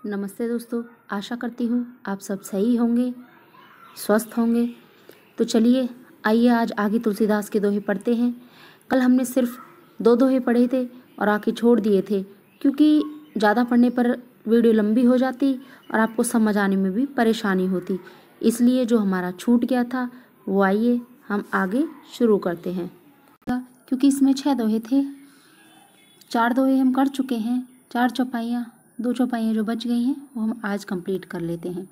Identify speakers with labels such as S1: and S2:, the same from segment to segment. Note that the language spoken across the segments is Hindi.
S1: नमस्ते दोस्तों, आशा करती हूँ आप सब सही होंगे, स्वस्थ होंगे। तो चलिए आइए आज आगे तुलसीदास के दोहे पढ़ते हैं। कल हमने सिर्फ 2 दोहे पढ़े थे और आके छोड़ दिए थे क्योंकि ज़्यादा पढ़ने पर वीडियो लंबी हो जाती और आपको समझ आने में भी परेशानी होती। इसलिए जो हमारा छूट गया था वो आइए हम आगे शुरू करते हैं। क्योंकि इसमें 6 दोहे थे, 4 दोहे हम कर चुके हैं, 4 चौपाइयाँ, 2 चौपाइयाँ जो बच गई हैं वो हम आज कंप्लीट कर लेते हैं।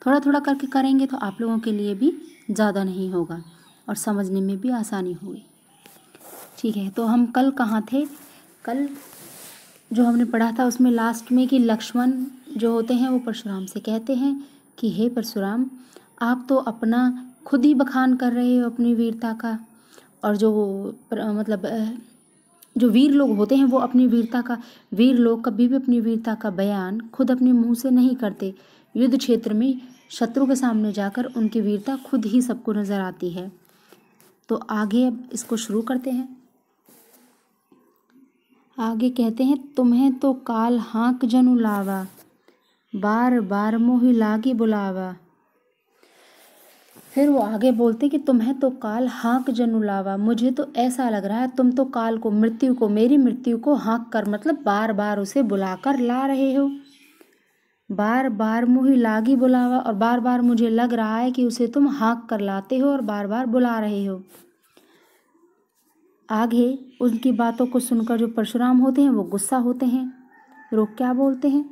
S1: थोड़ा थोड़ा करके करेंगे तो आप लोगों के लिए भी ज़्यादा नहीं होगा और समझने में भी आसानी होगी। ठीक है, तो हम कल कहाँ थे? कल जो हमने पढ़ा था उसमें लास्ट में कि लक्ष्मण जो होते हैं वो परशुराम से कहते हैं कि हे परशुराम, आप तो अपना खुद ही बखान कर रहे हो अपनी वीरता का, और जो वीर लोग होते हैं वो अपनी वीर लोग कभी भी अपनी वीरता का बयान खुद अपने मुंह से नहीं करते। युद्ध क्षेत्र में शत्रु के सामने जाकर उनकी वीरता खुद ही सबको नजर आती है। तो आगे अब इसको शुरू करते हैं। आगे कहते हैं, तुम्हें तो काल हाँक जनु लावा, बार बार मोहि लागे बुलावा। फिर वो आगे बोलते कि तुम्हें तो काल हाँक जनु लावा, मुझे तो ऐसा लग रहा है तुम तो काल को, मृत्यु को, मेरी मृत्यु को हाँक कर मतलब बार बार उसे बुलाकर ला रहे हो। बार बार मोहि लागी बुलावा, और बार बार मुझे लग रहा है कि उसे तुम हाँक कर लाते हो और बार बार बुला रहे हो। आगे उनकी बातों को सुनकर जो परशुराम होते हैं वो गुस्सा होते हैं। वो क्या बोलते हैं?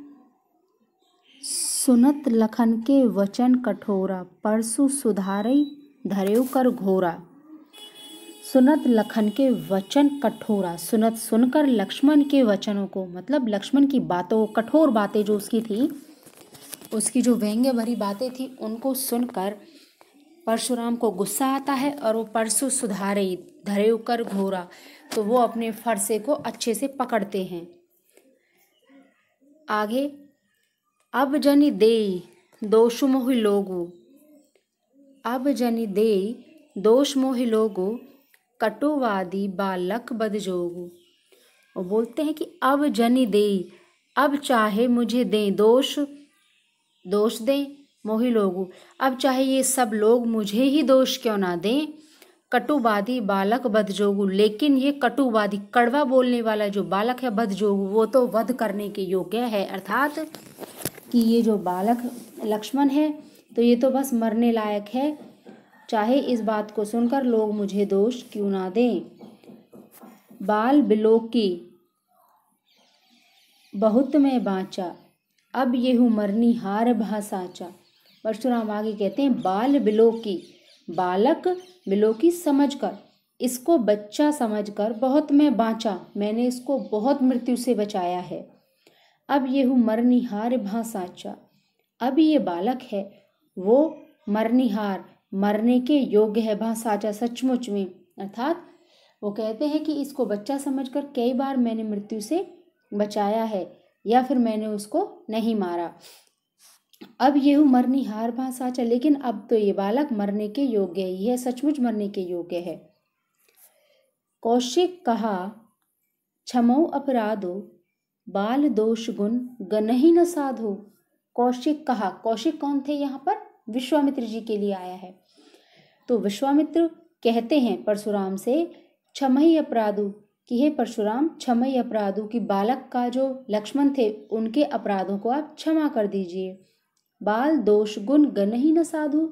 S1: सुनत लखन के वचन कठोरा, परसु सुधारई धरेउ कर घोरा। सुनत लखन के वचन कठोरा, सुनत सुनकर लक्ष्मण के वचनों को, मतलब लक्ष्मण की बातों, कठोर बातें जो उसकी थी, उसकी जो व्यंग्य भरी बातें थी उनको सुनकर परशुराम को गुस्सा आता है और वो परसु सुधारई धरेउ कर घोरा, तो वो अपने फरसे को अच्छे से पकड़ते हैं। आगे, अब जनि देई दोष मोहि लोगु, अब जनि देई दोष मोहि लोगु, कटुवादी बालक बद जोगु। वो बोलते हैं कि अब जनि देई, अब चाहे मुझे दें दोष दें, मोहि लोगु, अब चाहे ये सब लोग मुझे ही दोष क्यों ना दें, कटुवादी बालक बद जोगु, लेकिन ये कटुवादी कड़वा बोलने वाला जो बालक है बद जोगु, वो तो वध करने के योग्य है। अर्थात कि ये जो बालक लक्ष्मण है तो ये तो बस मरने लायक है, चाहे इस बात को सुनकर लोग मुझे दोष क्यों ना दें। बाल बिलोकी बहुत मैं बाँचा, अब येहू मरनी हार भासाचा। परशुराम आगे कहते हैं, बाल बिलोकी, बालक बिलोकी समझकर, इसको बच्चा समझकर बहुत मैं बाँचा, मैंने इसको बहुत मृत्यु से बचाया है। अब येहू मरनिहार भासाचा, अब ये बालक है वो मरनिहार, मरने के योग्य है, भासाचा सचमुच में। अर्थात वो कहते हैं कि इसको बच्चा समझकर कई बार मैंने मृत्यु से बचाया है या फिर मैंने उसको नहीं मारा। अब येहू मरनिहार भासाचा, लेकिन अब तो ये बालक मरने के योग्य ही है, सचमुच मरने के योग्य है। कौशिक कहा क्षमौ अपराधो, बाल दोष गुण गनहि न साधो। कौशिक कहा, कौशिक कौन थे? यहाँ पर विश्वामित्र जी के लिए आया है। तो विश्वामित्र कहते हैं परशुराम से, क्षमहि अपराधु, कि हे परशुराम क्षमहि अपराधु, कि बालक का जो लक्ष्मण थे उनके अपराधों को आप क्षमा कर दीजिए। बाल दोष गुण गनहि न साधु,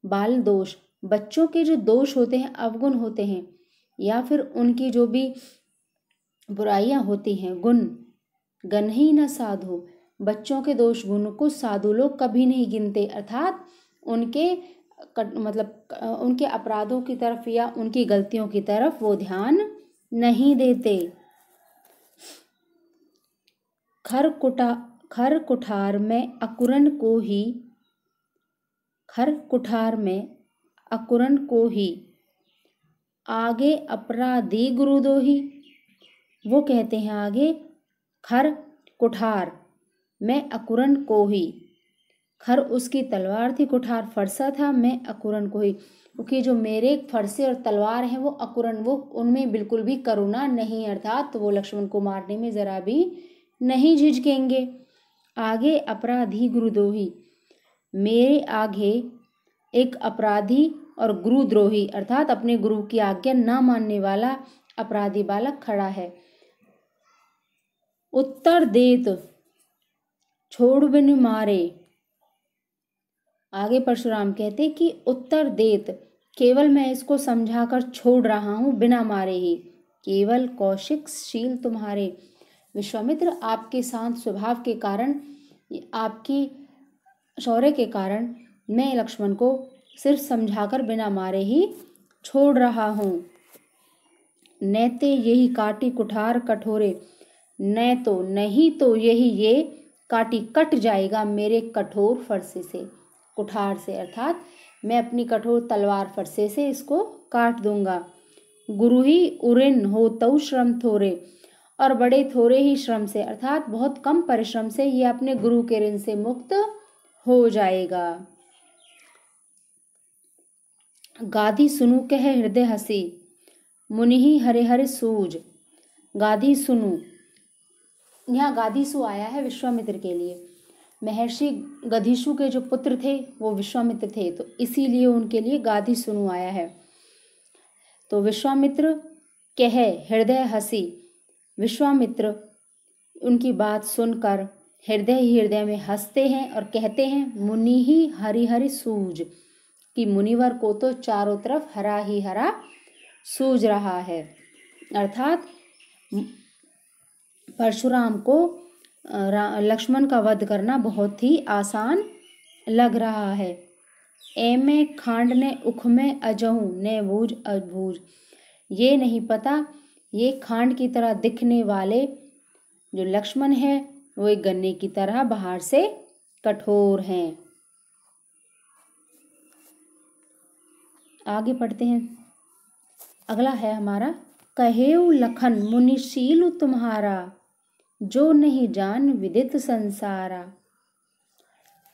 S1: बाल दोष, बच्चों के जो दोष होते हैं, अवगुण होते हैं, या फिर उनकी जो भी बुराइयां होती हैं, गुण, गनहि न साधु, बच्चों के दोष गुण को साधु लोग कभी नहीं गिनते। अर्थात उनके उनके अपराधों की तरफ या उनकी गलतियों की तरफ वो ध्यान नहीं देते। खर कुठार में अकुरन को ही, खर कुठार में अकुरन को ही, आगे अपराधी गुरुदोही। वो कहते हैं आगे, खर कुठार मैं अकुरन को ही, खर उसकी तलवार थी, कुठार फरसा था, मैं अकुरन को ही, क्योंकि जो मेरे फरसे और तलवार हैं वो अकुरन, वो उनमें बिल्कुल भी करुणा नहीं, अर्थात वो लक्ष्मण को मारने में जरा भी नहीं झिझकेंगे। आगे अपराधी गुरुद्रोही, मेरे आगे एक अपराधी और गुरुद्रोही अर्थात अपने गुरु की आज्ञा ना मानने वाला अपराधी बालक खड़ा है। उत्तर देत छोड़ बिन मारे, आगे परशुराम कहते कि उत्तर देत केवल मैं इसको समझाकर छोड़ रहा हूं बिना मारे ही, केवल कौशिक शील तुम्हारे। विश्वामित्र, आपके शांत स्वभाव के कारण, आपकी शौर्य के कारण मैं लक्ष्मण को सिर्फ समझाकर बिना मारे ही छोड़ रहा हूं। नैते यही काटी कुठार कठोरे, न तो नहीं तो यही ये काटी कट जाएगा मेरे कठोर फरसे से, कुठार से अर्थात मैं अपनी कठोर तलवार फरसे से इसको काट दूंगा। गुरु ही उरिन हो तऊ श्रम थोरे, और बड़े थोड़े ही श्रम से अर्थात बहुत कम परिश्रम से ये अपने गुरु के ऋण से मुक्त हो जाएगा। गाधी सुनु कह हृदय हसी, मुनि ही हरे हरे सूज। गाधी सुनु, यहाँ गाधीसु आया है विश्वामित्र के लिए। महर्षि गधीशु के जो पुत्र थे वो विश्वामित्र थे, तो इसीलिए उनके लिए गाधी सुनु आया है। तो विश्वामित्र कह हृदय हसी, विश्वामित्र उनकी बात सुनकर हृदय ही हृदय में हंसते हैं और कहते हैं मुनि ही हरि हरि सूज, कि मुनिवर को तो चारों तरफ हरा ही हरा सूझ रहा है। अर्थात परशुराम को लक्ष्मण का वध करना बहुत ही आसान लग रहा है। ए में खांड ने उख में अजहूं ने बूझ अबूझ, ये नहीं पता ये खांड की तरह दिखने वाले जो लक्ष्मण है वो एक गन्ने की तरह बाहर से कठोर हैं। आगे पढ़ते हैं। अगला है हमारा कहेऊ लखन मुनिशील तुम्हारा, जो नहीं जान विदित संसारा।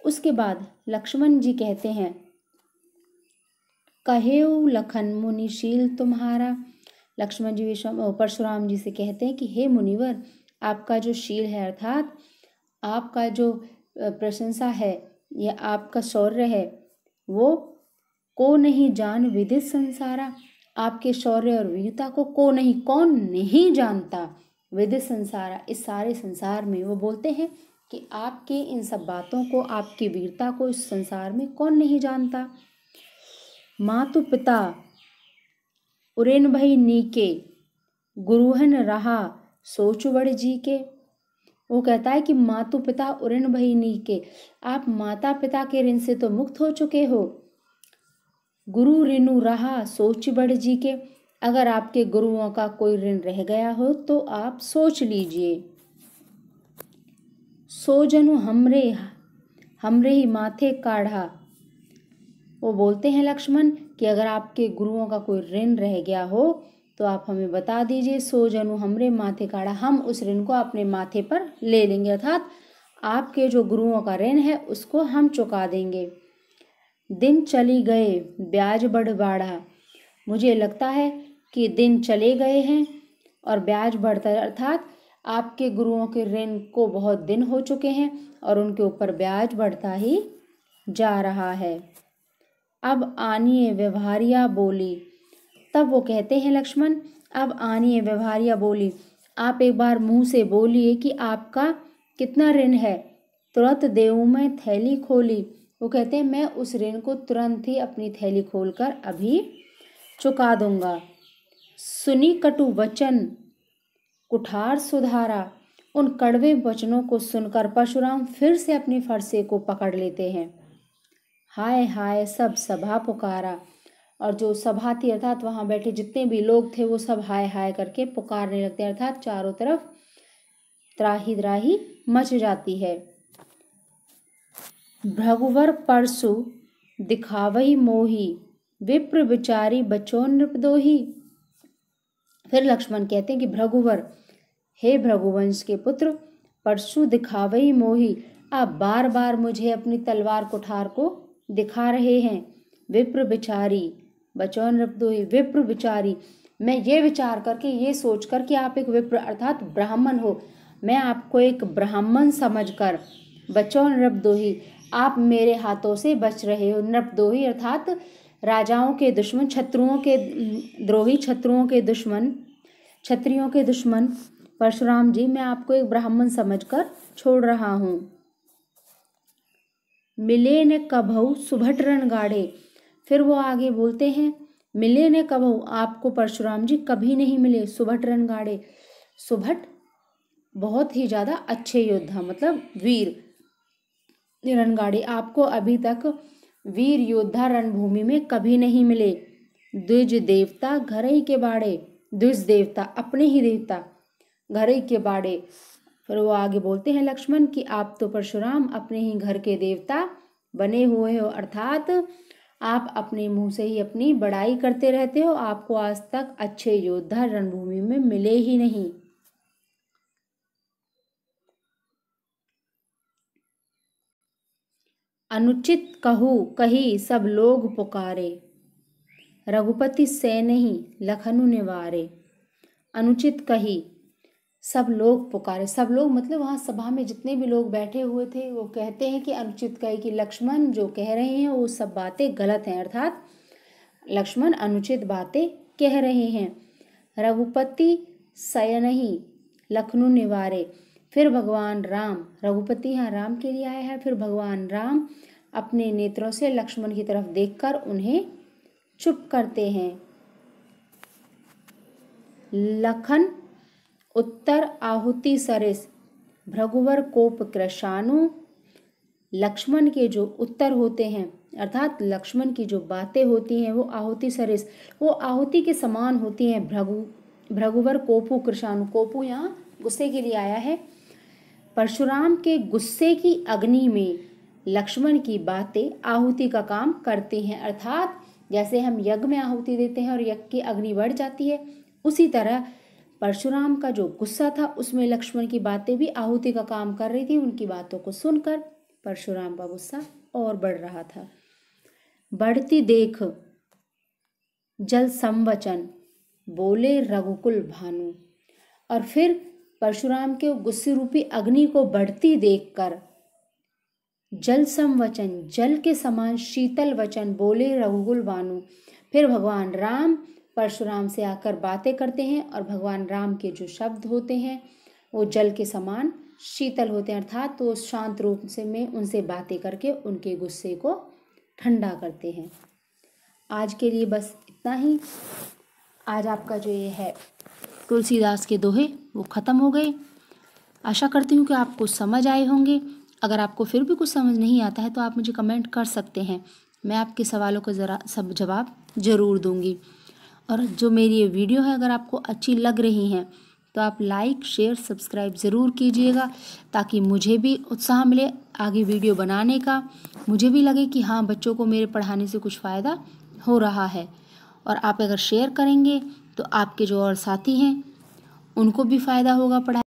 S1: उसके बाद लक्ष्मण जी कहते हैं कहेऊ लखन मुनिशील तुम्हारा। लक्ष्मण जी परशुराम जी से कहते हैं कि हे मुनिवर, आपका जो शील है अर्थात आपका जो प्रशंसा है या आपका शौर्य है वो को नहीं जान विदित संसारा, आपके शौर्य और वीरता को कौन नहीं जानता। विदित संसारा, इस सारे संसार में, वो बोलते हैं कि आपके इन सब बातों को, आपकी वीरता को इस संसार में कौन नहीं जानता। मातु पिता उरेन भई नीके, गुरुहन रहा सोच बड़ जी के। वो कहता है कि मातु पिता उरेन भई नीके, आप माता पिता के ऋण से तो मुक्त हो चुके हो। गुरु ऋणु रहा सोच बड़ जी के, अगर आपके गुरुओं का कोई ऋण रह गया हो तो आप सोच लीजिए। सो जनु हमरे ही माथे काढ़ा। वो बोलते हैं लक्ष्मण कि अगर आपके गुरुओं का कोई ऋण रह गया हो तो आप हमें बता दीजिए। सो जनु हमरे माथे काढ़ा, हम उस ऋण को अपने माथे पर ले लेंगे, अर्थात आपके जो गुरुओं का ऋण है उसको हम चुका देंगे। दिन चली गए ब्याज बढ़ बाढ़ा, मुझे लगता है कि दिन चले गए हैं और ब्याज बढ़ता है, अर्थात आपके गुरुओं के ऋण को बहुत दिन हो चुके हैं और उनके ऊपर ब्याज बढ़ता ही जा रहा है। अब आनिए व्यवहारिया बोली, तब वो कहते हैं लक्ष्मण अब आनिए व्यवहारिया बोली, आप एक बार मुंह से बोलिए कि आपका कितना ऋण है। तुरंत देऊं मैं थैली खोली, वो कहते हैं मैं उस ऋण को तुरंत ही अपनी थैली खोलकर अभी चुका दूंगा। सुनी कटु वचन कुठार सुधारा, उन कड़वे वचनों को सुनकर परशुराम फिर से अपनी फरसे को पकड़ लेते हैं। हाय हाय सब सभा पुकारा, और जो सभा थी अर्थात वहां बैठे जितने भी लोग थे वो सब हाय हाय करके पुकारने लगते हैं, अर्थात चारों तरफ त्राही त्राही मच जाती है। भृगुवर परसु दिखावही मोही, विप्र विचारी बचो नृपदोही। फिर लक्ष्मण कहते हैं कि भृगुवर, हे भृगुवंश के पुत्र, परसु दिखावही मोही, आप बार बार मुझे अपनी तलवार कुठार को दिखा रहे हैं। विप्र विचारी बचो नृपदोही, विप्र विचारी, मैं ये विचार करके ये सोचकर कि आप एक विप्र अर्थात ब्राह्मण हो, मैं आपको एक ब्राह्मण समझकर बचो नृपद्रोही, आप मेरे हाथों से बच रहे हो। नृपद्रोही अर्थात राजाओं के दुश्मन, शत्रुओं के द्रोही, शत्रुओं के दुश्मन, क्षत्रियों के दुश्मन परशुराम जी, मैं आपको एक ब्राह्मण समझकर छोड़ रहा हूँ। मिले न कभऊ सुभट रण गाढ़े, फिर वो आगे बोलते हैं, मिले न कभऊ, आपको परशुराम जी कभी नहीं मिले, सुभट रण गाढ़े। सुभट बहुत ही ज्यादा अच्छे योद्धा, मतलब वीर। रणगाड़े, आपको अभी तक वीर योद्धा रणभूमि में कभी नहीं मिले। द्विज देवता घर ही के बाड़े, द्विज देवता अपने ही देवता घर ही के बाड़े। फिर वो आगे बोलते हैं लक्ष्मण कि आप तो परशुराम अपने ही घर के देवता बने हुए हो, अर्थात आप अपने मुंह से ही अपनी बड़ाई करते रहते हो, आपको आज तक अच्छे योद्धा रणभूमि में मिले ही नहीं। अनुचित कहू कही सब लोग पुकारे, रघुपति सै नहीं लखनु निवारे। अनुचित कही सब लोग पुकारे, सब लोग मतलब वहाँ सभा में जितने भी लोग बैठे हुए थे वो कहते हैं कि अनुचित कही कि लक्ष्मण जो कह रहे हैं वो सब बातें गलत हैं, अर्थात लक्ष्मण अनुचित बातें कह रहे हैं। रघुपति सय नहीं लखनु निवारे, फिर भगवान राम, रघुपति यहाँ राम के लिए आया है, फिर भगवान राम अपने नेत्रों से लक्ष्मण की तरफ देखकर उन्हें चुप करते हैं। लखन उत्तर आहुति सरिस, भृगुवर कोप कृशानु। लक्ष्मण के जो उत्तर होते हैं, अर्थात लक्ष्मण की जो बातें होती हैं वो आहुति सरिस, वो आहुति के समान होती हैं। भृगुवर कोपु कृशानु, कोपु यहाँ गुस्से के लिए आया है। परशुराम के गुस्से की अग्नि में लक्ष्मण की बातें आहुति का काम करती हैं, अर्थात जैसे हम यज्ञ में आहुति देते हैं और यज्ञ की अग्नि बढ़ जाती है, उसी तरह परशुराम का जो गुस्सा था उसमें लक्ष्मण की बातें भी आहुति का काम कर रही थी। उनकी बातों को सुनकर परशुराम का गुस्सा और बढ़ रहा था। बढ़ती देख जल संवचन, बोले रघुकुल भानु। और फिर परशुराम के गुस्से रूपी अग्नि को बढ़ती देखकर जल संवचन, जल के समान शीतल वचन बोले रघुकुल भानु। फिर भगवान राम परशुराम से आकर बातें करते हैं और भगवान राम के जो शब्द होते हैं वो जल के समान शीतल होते हैं, अर्थात तो शांत रूप से में उनसे बातें करके उनके गुस्से को ठंडा करते हैं। आज के लिए बस इतना ही। आज आपका जो ये है तुलसीदास के दोहे वो ख़त्म हो गए। आशा करती हूँ कि आपको समझ आए होंगे। अगर आपको फिर भी कुछ समझ नहीं आता है तो आप मुझे कमेंट कर सकते हैं, मैं आपके सवालों का ज़रा सब जवाब ज़रूर दूंगी। और जो मेरी ये वीडियो है अगर आपको अच्छी लग रही हैं तो आप लाइक शेयर सब्सक्राइब ज़रूर कीजिएगा, ताकि मुझे भी उत्साह मिले आगे वीडियो बनाने का। मुझे भी लगे कि हाँ, बच्चों को मेरे पढ़ाने से कुछ फ़ायदा हो रहा है। और आप अगर शेयर करेंगे तो आपके जो और साथी हैं उनको भी फ़ायदा होगा पढ़ाई